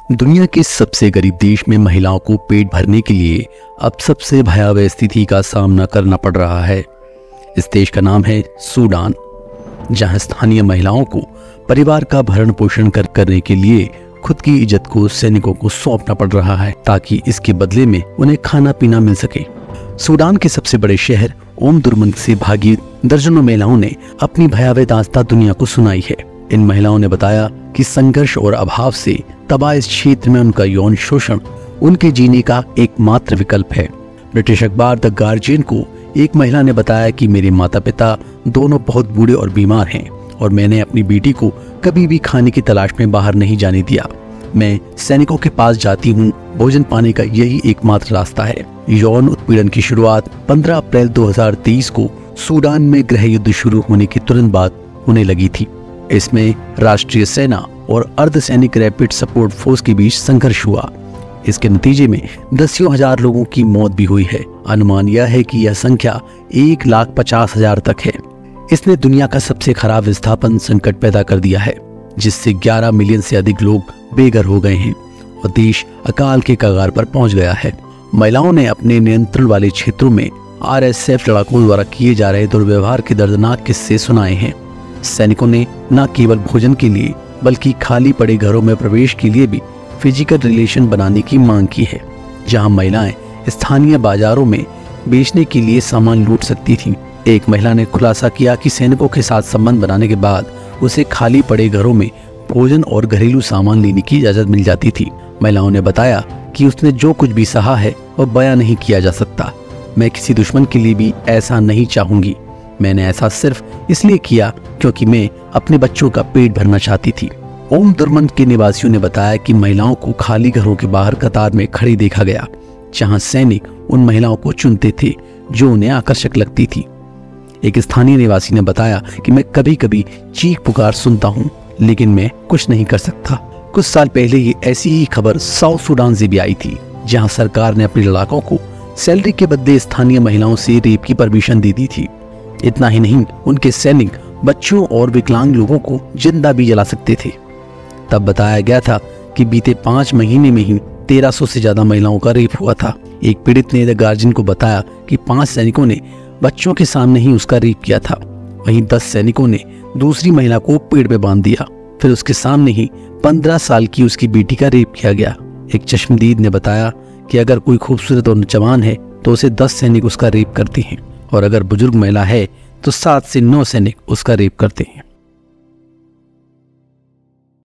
दुनिया के सबसे गरीब देश में महिलाओं को पेट भरने के लिए अब सबसे भयावह स्थिति का सामना करना पड़ रहा है। इस देश का नाम है सूडान, जहां स्थानीय महिलाओं को परिवार का भरण पोषण करने के लिए खुद की इज्जत को सैनिकों को सौंपना पड़ रहा है, ताकि इसके बदले में उन्हें खाना पीना मिल सके। सूडान के सबसे बड़े शहर ओमदुर्मन से भागी दर्जनों महिलाओं ने अपनी भयावह दास्तां दुनिया को सुनाई है। इन महिलाओं ने बताया कि संघर्ष और अभाव से तबाह इस क्षेत्र में उनका यौन शोषण उनके जीने का एकमात्र विकल्प है। ब्रिटिश अखबार द गार्जियन को एक महिला ने बताया कि मेरे माता पिता दोनों बहुत बूढ़े और बीमार हैं और मैंने अपनी बेटी को कभी भी खाने की तलाश में बाहर नहीं जाने दिया। मैं सैनिकों के पास जाती हूँ, भोजन पाने का यही एकमात्र रास्ता है। यौन उत्पीड़न की शुरुआत 15 अप्रैल 2023 को सूडान में गृह युद्ध शुरू होने के तुरंत बाद होने लगी थी। इसमें राष्ट्रीय सेना और अर्धसैनिक रैपिड सपोर्ट फोर्स के बीच संघर्ष हुआ। इसके नतीजे में दसियों हजार लोगों की मौत भी हुई है। अनुमान यह है कि यह संख्या 1,50,000 तक है। इसने दुनिया का सबसे खराब विस्थापन संकट पैदा कर दिया है, जिससे 11 मिलियन से अधिक लोग बेघर हो गए हैं और देश अकाल के कगार पर पहुंच गया है। महिलाओं ने अपने नियंत्रण वाले क्षेत्रों में RSF लड़ाकों द्वारा किए जा रहे दुर्व्यवहार के दर्दनाक किस्से सुनाए हैं। सैनिकों ने न केवल भोजन के लिए बल्कि खाली पड़े घरों में प्रवेश के लिए भी फिजिकल रिलेशन बनाने की मांग की है, जहां महिलाएं स्थानीय बाजारों में बेचने के लिए सामान लूट सकती थीं। एक महिला ने खुलासा किया कि सैनिकों के साथ संबंध बनाने के बाद उसे खाली पड़े घरों में भोजन और घरेलू सामान लेने की इजाजत मिल जाती थी। महिलाओं ने बताया कि उसने जो कुछ भी सहा है वह बयां नहीं किया जा सकता। मैं किसी दुश्मन के लिए भी ऐसा नहीं चाहूंगी। मैंने ऐसा सिर्फ इसलिए किया क्योंकि मैं अपने बच्चों का पेट भरना चाहती थी। ओमदुर्मन के निवासियों ने बताया कि महिलाओं को खाली घरों के बाहर कतार में खड़ी देखा गया, जहां सैनिक उन महिलाओं को चुनते थे जो उन्हें आकर्षक लगती थी। एक स्थानीय निवासी ने बताया कि मैं कभी कभी चीख पुकार सुनता हूँ, लेकिन मैं कुछ नहीं कर सकता। कुछ साल पहले ही ऐसी ही खबर साउथ सूडान से भी आई थी, जहां सरकार ने अपने लड़ाकों को सैलरी के बदले स्थानीय महिलाओं से रेप की परमिशन दे दी थी। इतना ही नहीं, उनके सैनिक बच्चों और विकलांग लोगों को जिंदा भी जला सकते थे। तब बताया गया था कि बीते 5 महीने में ही 1300 से ज्यादा महिलाओं का रेप हुआ था। एक पीड़ित ने द गार्जियन को बताया कि 5 सैनिकों ने बच्चों के सामने ही उसका रेप किया था। वहीं 10 सैनिकों ने दूसरी महिला को पेड़ पे बांध दिया, फिर उसके सामने ही 15 साल की उसकी बेटी का रेप किया गया। एक चश्मदीद ने बताया कि अगर कोई खूबसूरत और जवान है तो उसे 10 सैनिक उसका रेप करते हैं, और अगर बुजुर्ग महिला है तो 7 से 9 सैनिक उसका रेप करते हैं।